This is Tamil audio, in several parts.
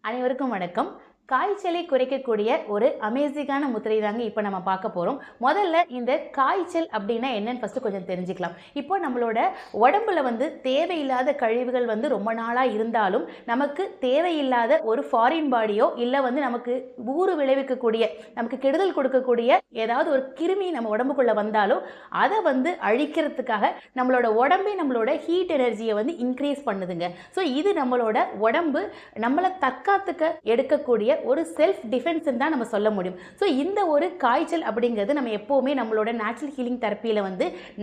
அனைவருக்கும் வணக்கம். காய்ச்சலை குறைக்கக்கூடிய ஒரு அமேசிங்கான முத்திரை தாங்க இப்போ நம்ம பார்க்க போகிறோம். முதல்ல இந்த காய்ச்சல் அப்படின்னா என்னன்னு ஃபஸ்ட்டு கொஞ்சம் தெரிஞ்சுக்கலாம். இப்போ நம்மளோட உடம்புல தேவையில்லாத கழிவுகள் ரொம்ப நாளாக இருந்தாலும் நமக்கு தேவையில்லாத ஒரு ஃபாரின் பாடியோ இல்லை நமக்கு ஊறு விளைவிக்கக்கூடிய நமக்கு கெடுதல் கொடுக்கக்கூடிய ஏதாவது ஒரு கிருமி நம்ம உடம்புக்குள்ளே வந்தாலும் அதை அழிக்கிறதுக்காக நம்மளோட உடம்பே நம்மளோட ஹீட் எனர்ஜியை இன்க்ரீஸ் பண்ணுதுங்க. ஸோ இது நம்மளோட உடம்பு நம்மளை தற்காத்துக்க எடுக்கக்கூடிய ஒரு செல்ஃப் டிஃபென்ஸ் தான் நம்ம சொல்ல முடியும். ஸோ இந்த ஒரு காய்ச்சல் அப்படிங்கிறது நம்ம எப்போவுமே நம்மளோட நேச்சுரல் ஹீலிங் தெரப்பியில்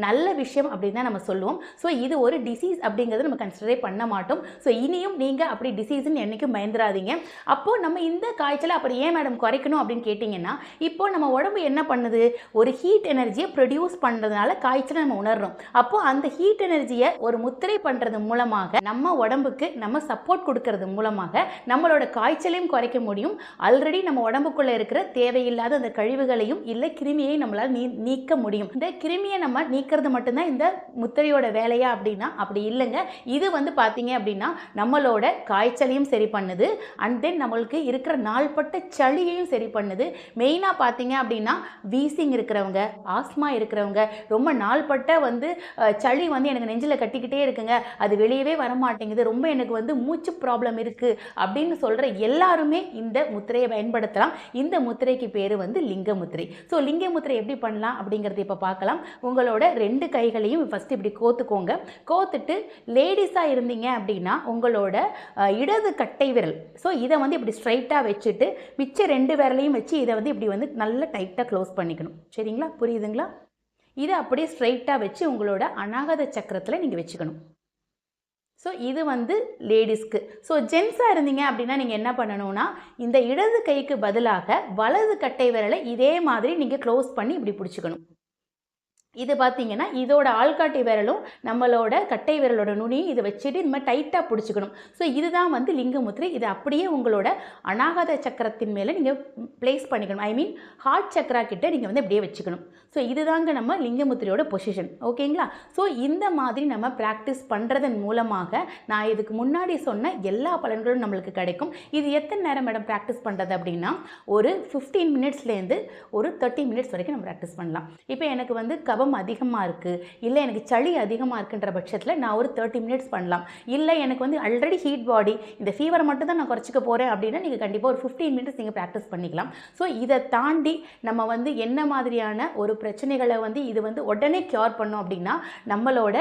நல்ல விஷயம் அப்படின்னு தான் நம்ம சொல்லுவோம். ஸோ இது ஒரு டிசீஸ் அப்படிங்கிறது நம்ம கன்சிடரே பண்ண மாட்டோம். ஸோ இனியும் நீங்கள் அப்படி டிசீஸ்ன்னு என்றைக்கும் பயந்துடாதீங்க. அப்போது நம்ம இந்த காய்ச்சலை அப்புறம் ஏன் மேடம் குறைக்கணும் அப்படின்னு கேட்டிங்கன்னா, இப்போது நம்ம உடம்பு என்ன பண்ணுது, ஒரு ஹீட் எனர்ஜியை ப்ரொடியூஸ் பண்ணுறதுனால காய்ச்சலை நம்ம உணர்றோம். அப்போது அந்த ஹீட் எனர்ஜியை ஒரு முத்திரை பண்ணுறது மூலமாக நம்ம உடம்புக்கு நம்ம சப்போர்ட் கொடுக்கறது மூலமாக நம்மளோட காய்ச்சலையும் குறைக்க முடியும். ஆல்ரெடி நம்ம உடம்புக்குள்ள இருக்கிற தேவையில்லாத அந்த கழிவுகளையும் இல்லை கிருமியை நம்மளால் நீக்க முடியும். இந்த கிருமியை நம்ம நீக்கிறது மட்டும்தான் இந்த முத்திரையோட வேலையா அப்படின்னா அப்படி இல்லைங்க. இது பார்த்தீங்க அப்படின்னா நம்மளோட காய்ச்சலையும் சரி பண்ணுது, அண்ட் தென் நம்மளுக்கு இருக்கிற நாள்பட்ட சளியையும் சரி பண்ணுது. மெயினாக பார்த்தீங்க அப்படின்னா வீசிங் இருக்கிறவங்க, ஆஸ்மா இருக்கிறவங்க, ரொம்ப நாள்பட்ட சளி எனக்கு நெஞ்சில் கட்டிக்கிட்டே இருக்குங்க, அது வெளியவே வரமாட்டேங்குது, ரொம்ப எனக்கு மூச்சு ப்ராப்ளம் இருக்குது அப்படின்னு சொல்கிற எல்லாருமே இந்த முத்திரையை பயன்படுத்தலாம். இந்த முத்திரைக்கு பேர் லிங்க முத்திரை. ஸோ லிங்க முத்திரை எப்படி பண்ணலாம் அப்படிங்கிறது இப்போ பார்க்கலாம். உங்களோட 2 கைகளையும் ஃபஸ்ட்டு இப்படி கோத்துக்கோங்க. கோத்துட்டு லேடிஸாக இருந்தீங்க அப்படின்னா உங்களோட இடது கட்டை விரல், ஸோ இதை இப்படி ஸ்ட்ரைட்டாக வச்சுட்டு மிச்ச 2 விரலையும் வச்சு இதை இப்படி நல்லா டைட்டாக க்ளோஸ் பண்ணிக்கணும். சரிங்களா, புரியுதுங்களா? இதை அப்படியே ஸ்ட்ரைட்டாக வச்சு உங்களோட அநாகத சக்கரத்தில் நீங்கள் வச்சுக்கணும். ஸோ இது லேடிஸ்க்கு. ஸோ ஜென்ஸாக இருந்தீங்க அப்படின்னா நீங்கள் என்ன பண்ணணும்னா, இந்த இடது கைக்கு பதிலாக வலது கட்டை விரலை இதே மாதிரி நீங்கள் க்ளோஸ் பண்ணி இப்படி பிடிச்சிக்கணும். இது பார்த்தீங்கன்னா இதோட ஆள்காட்டி விரலும் நம்மளோட கட்டை விரலோட நுனியும் இதை வச்சுட்டு இந்த மாதிரி டைட்டாக பிடிச்சிக்கணும். ஸோ இதுதான் லிங்க முத்திரை. இதை அப்படியே உங்களோட அநாகத சக்கரத்தின் மேலே நீங்கள் பிளேஸ் பண்ணிக்கணும். ஐ மீன் ஹார்ட் சக்கரா கிட்ட நீங்கள் அப்படியே வச்சுக்கணும். ஸோ இதுதாங்க நம்ம லிங்க முத்திரையோட பொசிஷன். ஓகேங்களா? ஸோ இந்த மாதிரி நம்ம ப்ராக்டிஸ் பண்ணுறதன் மூலமாக நான் இதுக்கு முன்னாடி சொன்ன எல்லா பலன்களும் நம்மளுக்கு கிடைக்கும். இது எத்தனை நேரம் மேடம் ப்ராக்டிஸ் பண்ணுறது அப்படின்னா, ஒரு 15 மினிட்ஸ்லேருந்து ஒரு 30 மினிட்ஸ் வரைக்கும் நம்ம ப்ராக்டிஸ் பண்ணலாம். இப்போ எனக்கு கபம் அதிகமாக இருக்குது, இல்லை எனக்கு சளி அதிகமாக இருக்குன்ற பட்சத்தில் நான் ஒரு 30 மினிட்ஸ் பண்ணலாம். இல்லை எனக்கு ஆல்ரெடி ஹீட் பாடி, இந்த ஃபீவரை மட்டும் தான் நான் குறைச்சிக்க போகிறேன் அப்படின்னா நீங்கள் கண்டிப்பாக ஒரு 15 மினிட்ஸ் நீங்கள் ப்ராக்டிஸ் பண்ணிக்கலாம். ஸோ இதை தாண்டி நம்ம என்ன மாதிரியான ஒரு பிரச்சனைகளை இது உடனே க்யூர் பண்ணோம் அப்படின்னா, நம்மளோட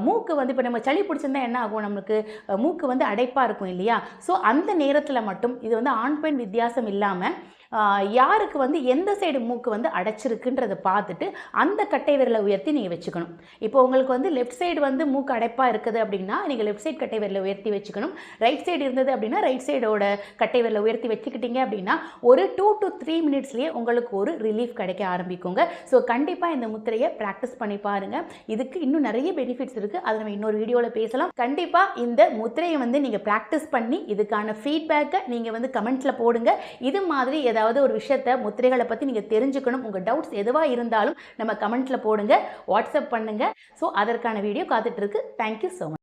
மூக்கு இப்போ நம்ம சளி பிடிச்சிருந்தா என்ன ஆகும், நம்மளுக்கு மூக்கு அடைப்பாக இருக்கும் இல்லையா? ஸோ அந்த நேரத்தில் மட்டும் இது ஆண் பெண் வித்தியாசம் இல்லாமல் யாருக்கு எந்த சைடு மூக்கு அடைச்சிருக்குன்றதை பார்த்துட்டு அந்த கட்டை விரலை உயர்த்தி நீங்கள் வச்சுக்கணும். இப்போ உங்களுக்கு லெஃப்ட் சைடு மூக்கு அடைப்பாக இருக்குது அப்படின்னா நீங்கள் லெஃப்ட் சைடு கட்டை விரலை உயர்த்தி வச்சுக்கணும். ரைட் சைடு இருந்தது அப்படின்னா ரைட் சைடோட கட்டை விரலை உயர்த்தி வச்சுக்கிட்டீங்க அப்படின்னா ஒரு 2 to 3 மினிட்ஸ்லேயே உங்களுக்கு ஒரு ரிலீஃப் கிடைக்க ஆரம்பிக்குங்க. ஸோ கண்டிப்பாக இந்த முத்திரையை ப்ராக்டிஸ் பண்ணி பாருங்கள். இதுக்கு இன்னும் நிறைய பெனிஃபிட்ஸ் இருக்குது, அதை நம்ம இன்னொரு வீடியோவில் பேசலாம். கண்டிப்பாக இந்த முத்திரையை நீங்கள் ப்ராக்டிஸ் பண்ணி இதுக்கான ஃபீட்பேக்கை நீங்கள் கமெண்ட்ஸில் போடுங்க. இது மாதிரி ஏதாவது ஒரு விஷயத்தை முத்திரைகளை பற்றி நீங்கள் தெரிஞ்சுக்கணும், உங்கள் டவுட்ஸ் எதுவாக இருந்தாலும் நம்ம கமெண்ட்ஸில் போடுங்க, வாட்ஸ்அப் பண்ணுங்கள். ஸோ அதற்கான வீடியோ காத்துட்டு இருக்கு. Thank you so much.